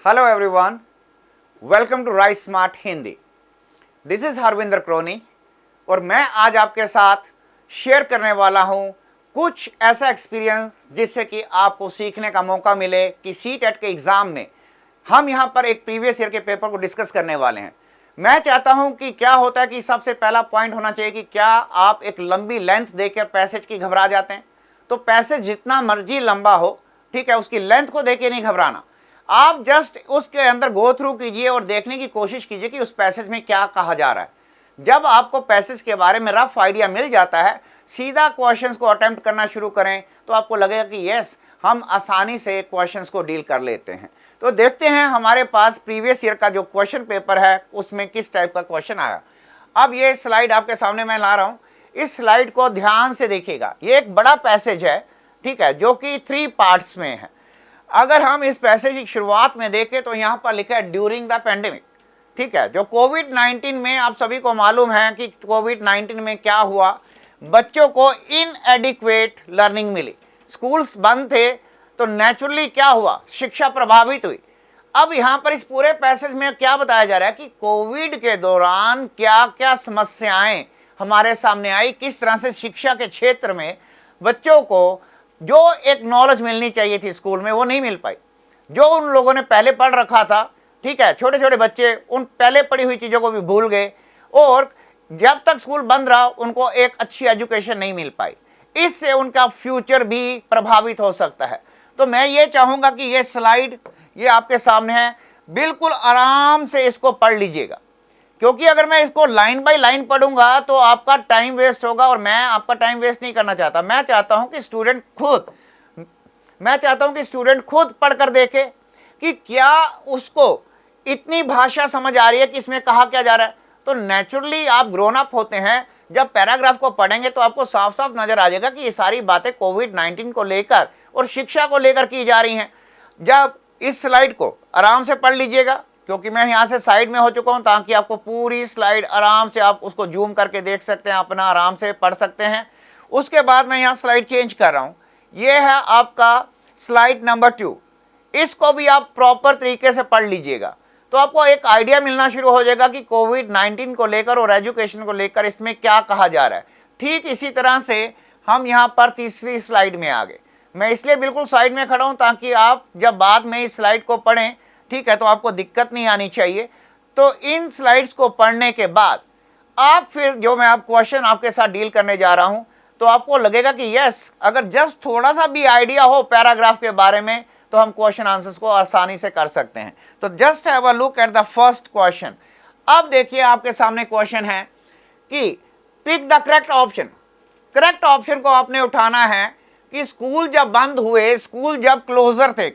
Hello everyone, welcome to Rice Smart Hindi. This is Harvinder Kroni और मैं आज आपके साथ शेयर करने वाला हूं कुछ ऐसा एक्सपीरियंस जिससे कि आपको सीखने का मौका मिले कि सीटेट के एग्ज़ाम में हम यहां पर एक प्रीवियस ईयर के पेपर को डिस्कस करने वाले हैं। मैं चाहता हूं कि क्या होता है कि सबसे पहला पॉइंट होना चाहिए कि क्या आप एक लंबी लेंथ देकर पैसेज की घबरा जाते हैं? तो पैसेज जितना मर्जी लंबा हो, ठीक है, उसकी लेंथ को देख के नहीं घबराना। आप जस्ट उसके अंदर गो थ्रू कीजिए और देखने की कोशिश कीजिए कि उस पैसेज में क्या कहा जा रहा है। जब आपको पैसेज के बारे में रफ आइडिया मिल जाता है, सीधा क्वेश्चंस को अटेम्प्ट करना शुरू करें तो आपको लगेगा कि यस, हम आसानी से क्वेश्चंस को डील कर लेते हैं। तो देखते हैं हमारे पास प्रीवियस ईयर का जो क्वेश्चन पेपर है उसमें किस टाइप का क्वेश्चन आया। अब ये स्लाइड आपके सामने मैं ला रहा हूँ, इस स्लाइड को ध्यान से देखिएगा। ये एक बड़ा पैसेज है, ठीक है, जो कि 3 पार्ट्स में है। अगर हम इस पैसेज की शुरुआत में देखें तो यहाँ पर लिखा है ड्यूरिंग द पेंडेमिक, ठीक है। जो कोविड-19 में आप सभी को मालूम है कि कोविड-19 में क्या हुआ, बच्चों को इनएडिक्वेट लर्निंग मिली, स्कूल्स बंद थे तो नेचुरली क्या हुआ, शिक्षा प्रभावित हुई। अब यहाँ पर इस पूरे पैसेज में क्या बताया जा रहा है कि कोविड के दौरान क्या क्या समस्याएं हमारे सामने आई, किस तरह से शिक्षा के क्षेत्र में बच्चों को जो एक नॉलेज मिलनी चाहिए थी स्कूल में वो नहीं मिल पाई। जो उन लोगों ने पहले पढ़ रखा था, ठीक है, छोटे छोटे बच्चे उन पहले पढ़ी हुई चीज़ों को भी भूल गए और जब तक स्कूल बंद रहा उनको एक अच्छी एजुकेशन नहीं मिल पाई। इससे उनका फ्यूचर भी प्रभावित हो सकता है। तो मैं ये चाहूँगा कि ये स्लाइड ये आपके सामने है, बिल्कुल आराम से इसको पढ़ लीजिएगा, क्योंकि अगर मैं इसको लाइन बाय लाइन पढ़ूंगा तो आपका टाइम वेस्ट होगा और मैं आपका टाइम वेस्ट नहीं करना चाहता। मैं चाहता हूं कि स्टूडेंट खुद पढ़कर देखे कि क्या उसको इतनी भाषा समझ आ रही है कि इसमें कहा क्या जा रहा है। तो नेचुरली आप ग्रोन अप होते हैं, जब पैराग्राफ को पढ़ेंगे तो आपको साफ साफ नजर आ जाएगा कि ये सारी बातें कोविड-19 को लेकर और शिक्षा को लेकर की जा रही हैं। जब इस स्लाइड को आराम से पढ़ लीजिएगा, क्योंकि मैं यहाँ से साइड में हो चुका हूँ, ताकि आपको पूरी स्लाइड आराम से आप उसको जूम करके देख सकते हैं, अपना आराम से पढ़ सकते हैं। उसके बाद मैं यहाँ स्लाइड चेंज कर रहा हूँ। ये है आपका स्लाइड नंबर 2। इसको भी आप प्रॉपर तरीके से पढ़ लीजिएगा तो आपको एक आइडिया मिलना शुरू हो जाएगा कि कोविड-19 को लेकर और एजुकेशन को लेकर इसमें क्या कहा जा रहा है। ठीक इसी तरह से हम यहाँ पर तीसरी स्लाइड में आ गए। मैं इसलिए बिल्कुल साइड में खड़ा हूँ ताकि आप जब बाद में इस स्लाइड को पढ़ें, ठीक है, तो आपको दिक्कत नहीं आनी चाहिए। तो इन स्लाइड्स को पढ़ने के बाद आप फिर जो मैं आप क्वेश्चन आपके साथ डील करने जा रहा हूं तो आपको लगेगा कि यस, अगर जस्ट थोड़ा सा भी आइडिया हो पैराग्राफ के बारे में तो हम क्वेश्चन आंसर्स को आसानी से कर सकते हैं। तो just have a look at the first question. अब देखिए आपके सामने क्वेश्चन है कि pick the correct option. Correct option को आपने उठाना है कि स्कूल जब बंद हुए, स्कूल जब क्लोजर थे,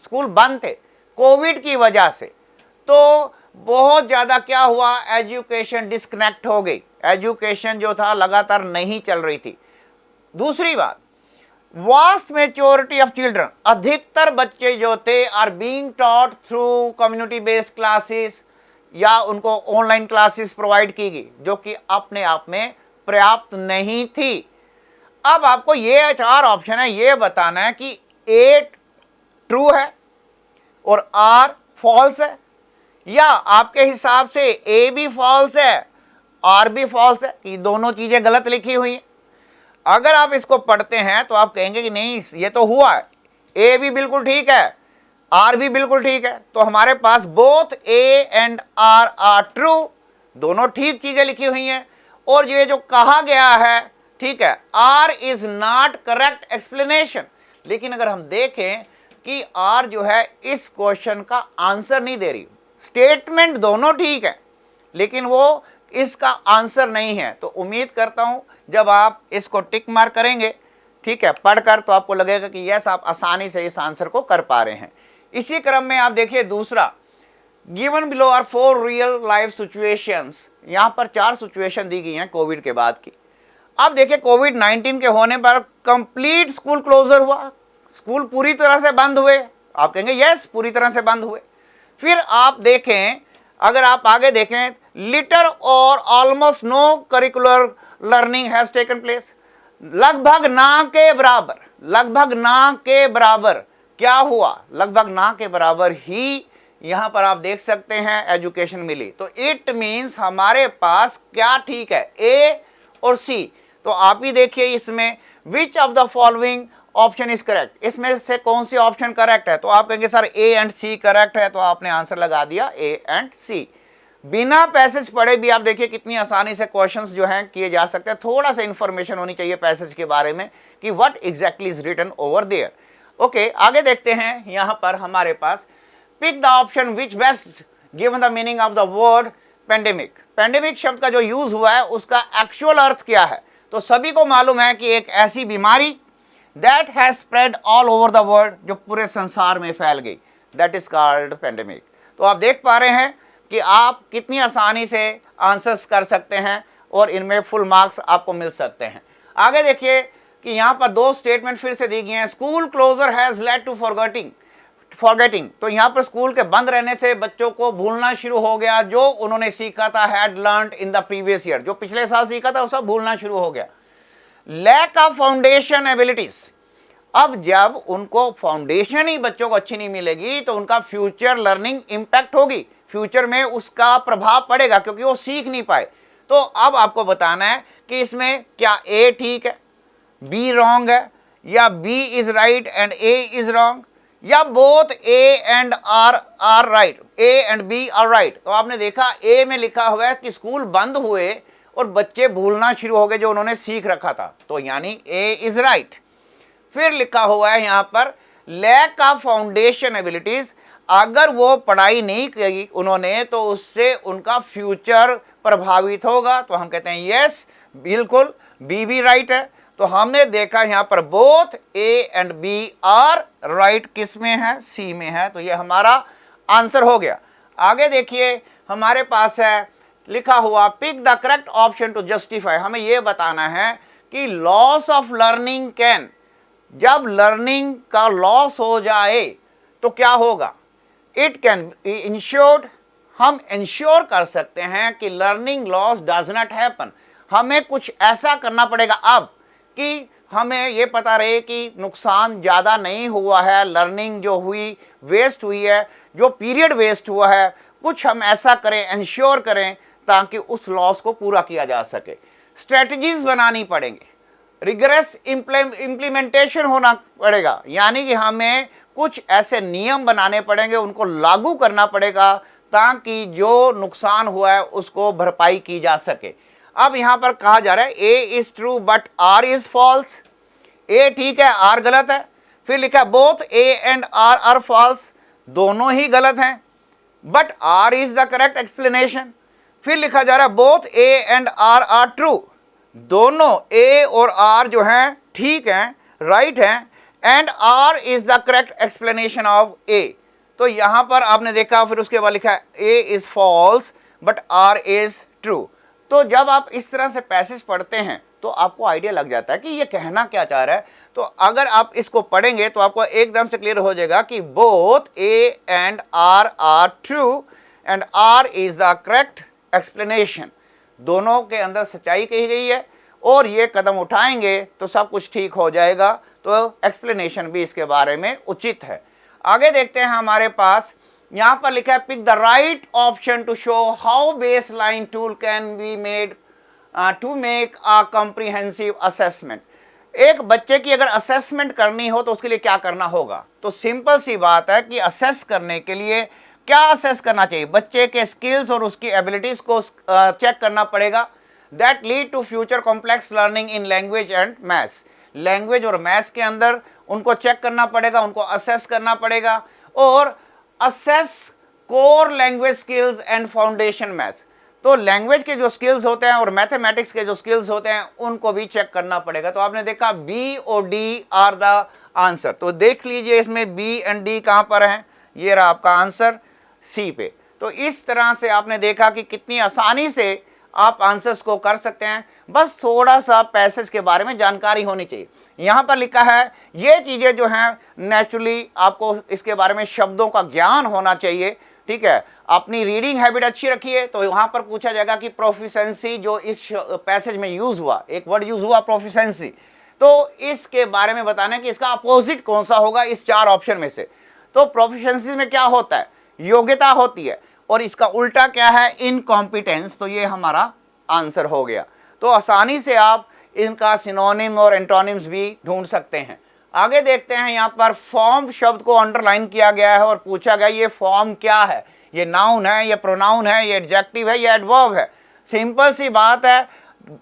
स्कूल बंद थे कोविड की वजह से, तो बहुत ज़्यादा क्या हुआ, एजुकेशन डिस्कनेक्ट हो गई। एजुकेशन जो था लगातार नहीं चल रही थी। दूसरी बात, वास्ट मेच्योरिटी ऑफ चिल्ड्रन, अधिकतर बच्चे जो थे are being taught through community based classes या उनको ऑनलाइन क्लासेस प्रोवाइड की गई, जो कि अपने आप में पर्याप्त नहीं थी। अब आपको ये 4 ऑप्शन है, ये बताना है कि ए ट्रू है और आर फॉल्स है, या आपके हिसाब से ए भी फॉल्स है आर भी फॉल्स है, कि दोनों चीजें गलत लिखी हुई हैं। अगर आप इसको पढ़ते हैं तो आप कहेंगे कि नहीं, ये तो हुआ है, ए भी बिल्कुल ठीक है, आर भी बिल्कुल ठीक है। तो हमारे पास both A and R are true, दोनों ठीक चीजें लिखी हुई हैं। और ये जो कहा गया है, ठीक है, R is not correct explanation. लेकिन अगर हम देखें कि आर जो है इस क्वेश्चन का आंसर नहीं दे रही, स्टेटमेंट दोनों ठीक है लेकिन वो इसका आंसर नहीं है। तो उम्मीद करता हूं जब आप इसको टिक मार्क करेंगे, ठीक है, पढ़कर, तो आपको लगेगा कि यस, आप आसानी से इस आंसर को कर पा रहे हैं। इसी क्रम में आप देखिए दूसरा, given below are 4 real life situations. यहां पर 4 सिचुएशन दी गई हैं कोविड के बाद की। अब देखिए कोविड-19 के होने पर कंप्लीट स्कूल क्लोजर हुआ, स्कूल पूरी तरह से बंद हुए। आप कहेंगे यस, पूरी तरह से बंद हुए। फिर आप देखें, अगर आप आगे देखें, little or almost no curricular learning has taken place. लगभग ना के बराबर, लगभग ना के बराबर क्या हुआ, लगभग ना के बराबर ही यहां पर आप देख सकते हैं एजुकेशन मिली, तो इट मींस हमारे पास क्या ठीक है, ए और सी। तो आप ही देखिए इसमें विच of the following option is correct, इसमें से कौन सी ऑप्शन करेक्ट है। तो आप कहेंगे sir A and C correct है, तो आपने आंसर लगा दिया ए एंड सी। बिना पैसेज पढ़े भी आप देखिए कितनी आसानी से क्वेश्चंस जो हैं किए जा सकते हैं। थोड़ा सा इंफॉर्मेशन होनी चाहिए पैसेज के बारे में कि what exactly is written over there. Okay, आगे देखते हैं। यहां पर हमारे पास pick the option which best given the meaning of the word pandemic. Pandemic शब्द का जो यूज हुआ है उसका एक्चुअल अर्थ क्या है। तो सभी को मालूम है कि एक ऐसी बीमारी that has spread all over the world, जो पूरे संसार में फैल गई, दैट इज कॉल्ड पेंडेमिक। तो आप देख पा रहे हैं कि आप कितनी आसानी से आंसर्स कर सकते हैं और इनमें फुल मार्क्स आपको मिल सकते हैं। आगे देखिए कि यहाँ पर दो स्टेटमेंट फिर से दी गई हैं। School closure has led to forgetting, तो यहाँ पर स्कूल के बंद रहने से बच्चों को भूलना शुरू हो गया जो उन्होंने सीखा था, had learned in the previous year, जो पिछले साल सीखा था वो सब भूलना शुरू हो गया। लैक ऑफ फाउंडेशन एबिलिटीज, अब जब उनको फाउंडेशन ही बच्चों को अच्छी नहीं मिलेगी तो उनका फ्यूचर लर्निंग इंपैक्ट होगी, फ्यूचर में उसका प्रभाव पड़ेगा क्योंकि वो सीख नहीं पाए। तो अब आपको बताना है कि इसमें क्या ए ठीक है, बी रॉन्ग है, या B is right and A is wrong, या both A and are right, A and B are right. तो आपने देखा ए में लिखा हुआ है कि स्कूल बंद हुए और बच्चे भूलना शुरू हो गए जो उन्होंने सीख रखा था, तो यानी ए इज राइट। फिर लिखा हुआ है यहां पर लैक ऑफ फाउंडेशन एबिलिटीज, अगर वो पढ़ाई नहीं की उन्होंने तो उससे उनका फ्यूचर प्रभावित होगा। तो हम कहते हैं यस, बिल्कुल बी भी राइट है। तो हमने देखा यहां पर both A and B are right, किस में है, सी में है, तो ये हमारा आंसर हो गया। आगे देखिए हमारे पास है लिखा हुआ pick the correct option to justify. हमें यह बताना है कि लॉस ऑफ लर्निंग कैन, जब लर्निंग का लॉस हो जाए तो क्या होगा। इट कैन बी इंश्योर्ड, हम इंश्योर कर सकते हैं कि learning loss does not happen. हमें कुछ ऐसा करना पड़ेगा अब कि हमें ये पता रहे कि नुकसान ज़्यादा नहीं हुआ है, लर्निंग जो हुई वेस्ट हुई है, जो पीरियड वेस्ट हुआ है, कुछ हम ऐसा करें, इंश्योर करें ताकि उस लॉस को पूरा किया जा सके। स्ट्रेटजीज बनानी पड़ेंगे, रिगरस इम्प्लीमेंटेशन होना पड़ेगा, यानी कि हमें कुछ ऐसे नियम बनाने पड़ेंगे, उनको लागू करना पड़ेगा ताकि जो नुकसान हुआ है उसको भरपाई की जा सके। अब यहां पर कहा जा रहा है A is true but R is false, A ठीक है आर गलत है। फिर लिखा both A and R are false, दोनों ही गलत हैं, but R is the correct explanation. फिर लिखा जा रहा है both A and R are true, दोनों ए और आर जो हैं ठीक हैं, राइट हैं, and R is the correct explanation of A. तो यहां पर आपने देखा फिर उसके बाद लिखा है A is false but R is true. तो जब आप इस तरह से पैसेज पढ़ते हैं तो आपको आइडिया लग जाता है कि ये कहना क्या चाह रहा है। तो अगर आप इसको पढ़ेंगे तो आपको एकदम से क्लियर हो जाएगा कि both A and R are true and R is the correct explanation, दोनों के अंदर सच्चाई कही गई है और ये कदम उठाएंगे तो सब कुछ ठीक हो जाएगा। तो एक्सप्लेनेशन भी इसके बारे में उचित है। आगे देखते हैं हमारे पास यहां पर लिखा है pick the right option to show how baseline tool can be made to make a comprehensive assessment. एक बच्चे की अगर असेसमेंट करनी हो तो उसके लिए क्या करना होगा। तो सिंपल सी बात है कि असेस करने के लिए क्या असेस करना चाहिए, बच्चे के स्किल्स और उसकी एबिलिटीज को चेक करना पड़ेगा। That lead to future complex learning in language and maths, language और मैथ्स के अंदर उनको चेक करना पड़ेगा, उनको असेस करना पड़ेगा। और assess core language skills and foundation maths, तो लैंग्वेज के जो स्किल्स होते हैं और मैथमेटिक्स के जो स्किल्स होते हैं उनको भी चेक करना पड़ेगा। तो आपने देखा बी और डी आर द आंसर। तो देख लीजिए इसमें बी एंड डी कहां पर हैं, ये रहा आपका आंसर सी पे। तो इस तरह से आपने देखा कि कितनी आसानी से आप आंसर्स को कर सकते हैं, बस थोड़ा सा पैसेज के बारे में जानकारी होनी चाहिए। यहाँ पर लिखा है ये चीज़ें जो हैं नेचुरली आपको इसके बारे में शब्दों का ज्ञान होना चाहिए, ठीक है। अपनी रीडिंग हैबिट अच्छी रखिए। तो वहाँ पर पूछा जाएगा कि प्रोफिशेंसी जो इस पैसेज में यूज़ हुआ, एक वर्ड यूज़ हुआ प्रोफिशेंसी, तो इसके बारे में बताना कि इसका अपोजिट कौन सा होगा इस चार ऑप्शन में से। तो प्रोफिशेंसी में क्या होता है योग्यता होती है, और इसका उल्टा क्या है, इनकॉम्पिटेंस। तो ये हमारा आंसर हो गया। तो आसानी से आप इनका सिनोनिम और एंटोनिम्स भी ढूंढ सकते हैं। आगे देखते हैं, यहाँ पर फॉर्म शब्द को अंडरलाइन किया गया है और पूछा गया ये फॉर्म क्या है, ये नाउन है, ये प्रोनाउन है, ये एडजेक्टिव है, ये एडवर्ब है। सिंपल सी बात है,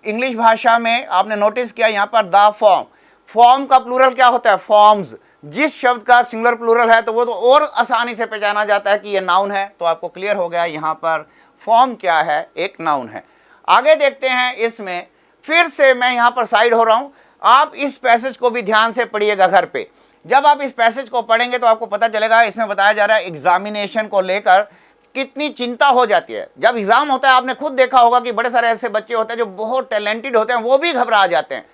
इंग्लिश भाषा में आपने नोटिस किया यहाँ पर द फॉर्म, फॉर्म का प्लूरल क्या होता है, फॉर्म्स। जिस शब्द का सिंगुलर प्लूरल है तो वो तो और आसानी से पहचाना जाता है कि ये नाउन है। तो आपको क्लियर हो गया यहाँ पर फॉर्म क्या है, एक नाउन है। आगे देखते हैं, इसमें फिर से मैं यहाँ पर साइड हो रहा हूँ, आप इस पैसेज को भी ध्यान से पढ़िएगा घर पे। जब आप इस पैसेज को पढ़ेंगे तो आपको पता चलेगा, इसमें बताया जा रहा है एग्जामिनेशन को लेकर कितनी चिंता हो जाती है। जब एग्जाम होता है, आपने खुद देखा होगा कि बड़े सारे ऐसे बच्चे होते हैं जो बहुत टैलेंटेड होते हैं, वो भी घबरा जाते हैं,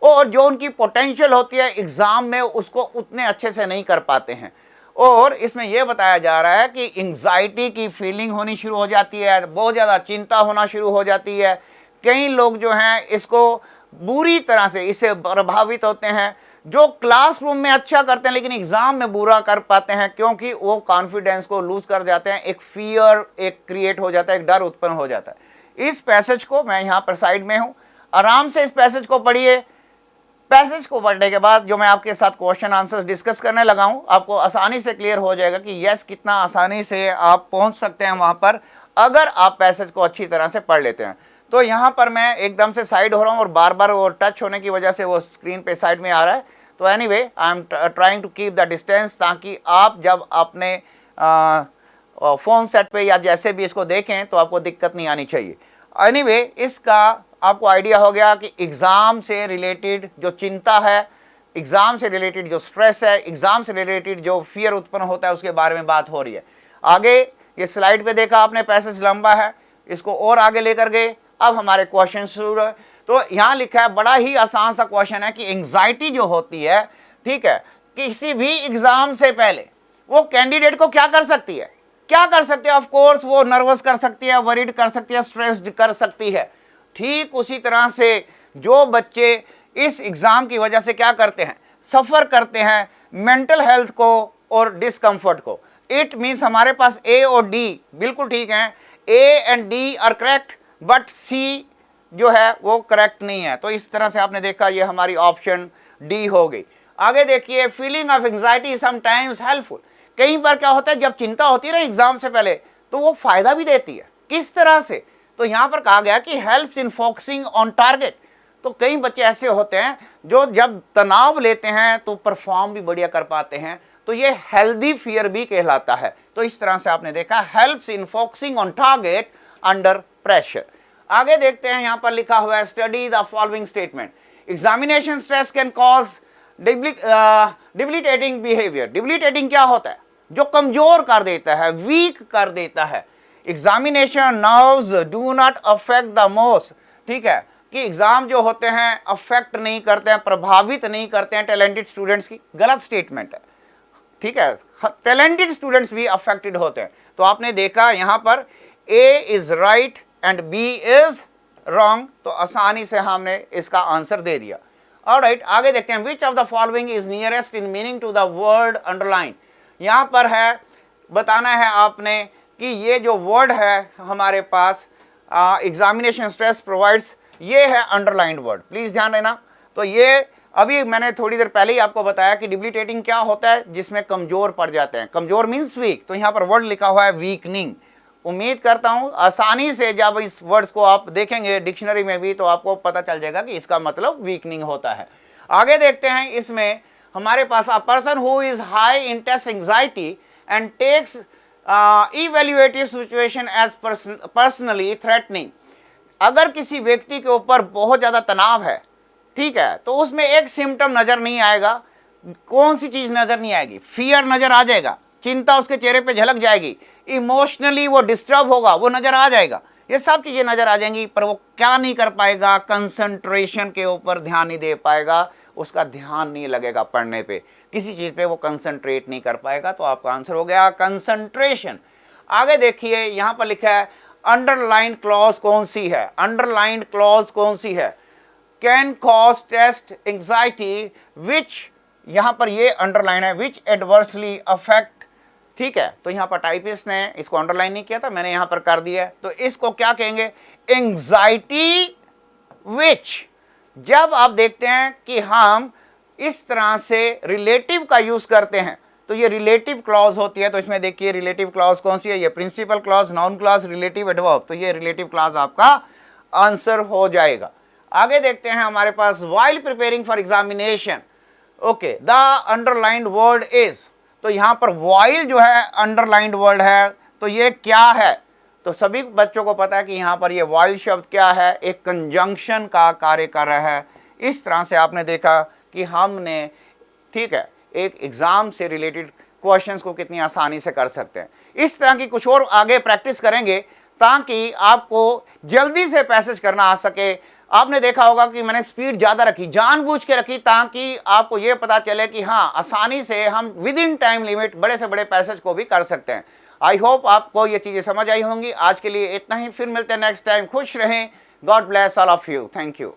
और जो उनकी पोटेंशियल होती है एग्जाम में उसको उतने अच्छे से नहीं कर पाते हैं। और इसमें यह बताया जा रहा है कि एंग्जाइटी की फीलिंग होनी शुरू हो जाती है, बहुत ज़्यादा चिंता होना शुरू हो जाती है। कई लोग जो हैं इसको बुरी तरह से इससे प्रभावित होते हैं, जो क्लासरूम में अच्छा करते हैं लेकिन एग्जाम में बुरा कर पाते हैं, क्योंकि वो कॉन्फिडेंस को लूज कर जाते हैं, एक फियर एक क्रिएट हो जाता है, एक डर उत्पन्न हो जाता है। इस पैसेज को, मैं यहाँ पर साइड में हूँ, आराम से इस पैसेज को पढ़िए। पैसेज को पढ़ने के बाद जो मैं आपके साथ क्वेश्चन आंसर्स डिस्कस करने लगा हूँ, आपको आसानी से क्लियर हो जाएगा कि यस कितना आसानी से आप पहुँच सकते हैं वहाँ पर, अगर आप पैसेज को अच्छी तरह से पढ़ लेते हैं। तो यहाँ पर मैं एकदम से साइड हो रहा हूँ और बार बार वो टच होने की वजह से वो स्क्रीन पे साइड में आ रहा है। तो anyway I am trying to keep the distance, ताकि आप जब अपने फ़ोन सेट पे या जैसे भी इसको देखें तो आपको दिक्कत नहीं आनी चाहिए। एनीवे इसका आपको आइडिया हो गया कि एग्ज़ाम से रिलेटेड जो चिंता है, एग्ज़ाम से रिलेटेड जो स्ट्रेस है, एग्ज़ाम से रिलेटेड जो फियर उत्पन्न होता है, उसके बारे में बात हो रही है। आगे ये स्लाइड पे देखा आपने, पैसेज लंबा है, इसको और आगे लेकर गए। अब हमारे क्वेश्चन शुरू है। तो यहाँ लिखा है, बड़ा ही आसान सा क्वेश्चन है कि एंग्जाइटी जो होती है, ठीक है, किसी भी एग्जाम से पहले वो कैंडिडेट को क्या कर सकती है, क्या कर सकती है? ऑफ कोर्स वो नर्वस कर सकती है, वरीड कर सकती है, स्ट्रेस्ड कर सकती है। ठीक उसी तरह से जो बच्चे इस एग्जाम की वजह से क्या करते हैं, सफ़र करते हैं मेंटल हेल्थ को और डिस्कम्फर्ट को। इट मीन्स हमारे पास ए और डी बिल्कुल ठीक हैं, A and D are correct, but C जो है वो करेक्ट नहीं है। तो इस तरह से आपने देखा, ये हमारी ऑप्शन डी हो गई। आगे देखिए, feeling of anxiety sometimes helpful. कई बार क्या होता है, जब चिंता होती है ना एग्जाम से पहले, तो वो फायदा भी देती है। किस तरह से? तो यहाँ पर कहा गया कि helps in focusing on target. तो कई बच्चे ऐसे होते हैं जो जब तनाव लेते हैं तो परफॉर्म भी बढ़िया कर पाते हैं, तो ये हेल्दी फियर भी कहलाता है। तो इस तरह से आपने देखा, helps in focusing on target under pressure. आगे देखते हैं, यहाँ पर लिखा हुआ है, study the following statement. Examination stress can cause debilitating behaviour. Debilitating क्या होता है? जो कमजोर कर देता है, वीक कर देता है। Examination nerves do not affect the most, ठीक है, कि एग्जाम जो होते हैं अफेक्ट नहीं करते हैं, प्रभावित नहीं करते हैं टैलेंटेड स्टूडेंट्स की। गलत स्टेटमेंट है, ठीक है, टैलेंटेड स्टूडेंट्स भी अफेक्टेड होते हैं। तो आपने देखा यहाँ पर A is right and B is wrong, तो आसानी से हमने इसका आंसर दे दिया। ऑलराइट, आगे देखते हैं, which of the following is nearest in meaning to the word underline. यहाँ पर है, बताना है आपने कि ये जो वर्ड है हमारे पास, एग्जामिनेशन स्ट्रेस प्रोवाइड्स, ये है अंडरलाइंड वर्ड, प्लीज ध्यान देना। तो ये अभी मैंने थोड़ी देर पहले ही आपको बताया कि डिबिलिटेटिंग क्या होता है, जिसमें कमजोर पड़ जाते हैं, कमजोर मीन्स वीक। तो यहाँ पर वर्ड लिखा हुआ है वीकनिंग। उम्मीद करता हूँ आसानी से जब इस वर्ड्स को आप देखेंगे डिक्शनरी में भी, तो आपको पता चल जाएगा कि इसका मतलब वीकनिंग होता है। आगे देखते हैं, इसमें हमारे पास a person who is high in test anxiety and takes evaluative situation as personally threatening. अगर किसी व्यक्ति के ऊपर बहुत ज़्यादा तनाव है, ठीक है, तो उसमें एक सिम्टम नज़र नहीं आएगा। कौन सी चीज़ नज़र नहीं आएगी? फियर नज़र आ जाएगा, चिंता उसके चेहरे पे झलक जाएगी, इमोशनली वो डिस्टर्ब होगा, वो नज़र आ जाएगा, ये सब चीज़ें नज़र आ जाएंगी। पर वो क्या नहीं कर पाएगा? कंसंट्रेशन के ऊपर ध्यान नहीं दे पाएगा, उसका ध्यान नहीं लगेगा पढ़ने पे, किसी चीज़ पे वो कंसंट्रेट नहीं कर पाएगा। तो आपका आंसर हो गया कंसंट्रेशन। आगे देखिए, यहाँ पर लिखा है अंडरलाइन क्लॉज कौन सी है? अंडरलाइन क्लॉज कौन सी है? कैन कॉज टेस्ट एंग्जाइटी विच, यहाँ पर ये अंडरलाइन है, विच एडवर्सली अफेक्ट, ठीक है, तो यहाँ पर टाइपिस्ट ने इसको अंडरलाइन नहीं किया था, मैंने यहाँ पर कर दिया है। तो इसको क्या कहेंगे, एंग्जाइटी विच। जब आप देखते हैं कि हम इस तरह से रिलेटिव का यूज करते हैं तो ये रिलेटिव क्लॉज होती है। तो इसमें देखिए रिलेटिव क्लॉज कौन सी है, ये principal clause, noun clause, relative adverb. तो ये रिलेटिव क्लॉज आपका आंसर हो जाएगा। आगे देखते हैं हमारे पास, while preparing for examination, okay, the underlined word is. तो यहां पर व्हाइल जो है अंडरलाइंड वर्ड है, तो ये क्या है, तो सभी बच्चों को पता है कि यहां पर ये व्हाइल शब्द क्या है, एक कंजंक्शन का कार्य कर रहा है। इस तरह से आपने देखा कि हमने, ठीक है, एक एग्जाम से रिलेटेड क्वेश्चंस को कितनी आसानी से कर सकते हैं। इस तरह की कुछ और आगे प्रैक्टिस करेंगे ताकि आपको जल्दी से पैसेज करना आ सके। आपने देखा होगा कि मैंने स्पीड ज़्यादा रखी, जानबूझ के रखी, ताकि आपको यह पता चले कि हाँ, आसानी से हम विद इन टाइम लिमिट बड़े से बड़े पैसेज को भी कर सकते हैं। आई होप आपको ये चीज़ें समझ आई होंगी। आज के लिए इतना ही, फिर मिलते हैं नेक्स्ट टाइम। खुश रहें। God bless all of you. Thank you.